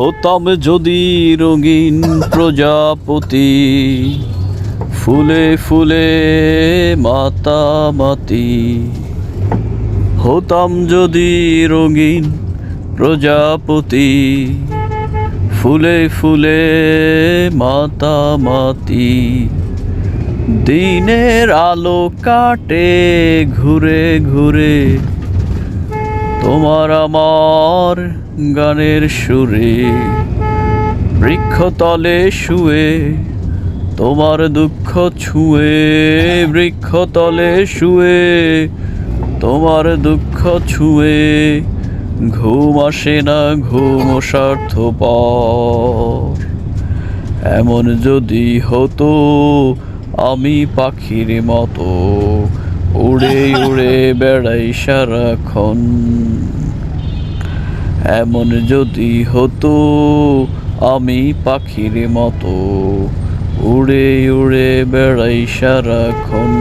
হতাম যদি রঙিন প্রজাপতি, ফুলে ফুলে মাতামাতি। হতাম যদি রঙিন প্রজাপতি, ফুলে ফুলে মাতামাতি। দিনের আলো কাটে ঘুরে ঘুরে, তোমার আমার গানের সুরে। বৃক্ষতলে শুয়ে তোমার দুঃখ ছুঁয়ে, বৃক্ষতলে শুয়ে তোমার দুঃখ ছুঁয়ে। ঘুম আসে না, ঘুম স্বার্থপর। এমন যদি হতো আমি পাখির মতো, উড়ে উড়ে বেড়াই সারাক্ষণ। এমন যদি হতো আমি পাখির মতো, উড়ে উড়ে বেড়াই সারাক্ষণ।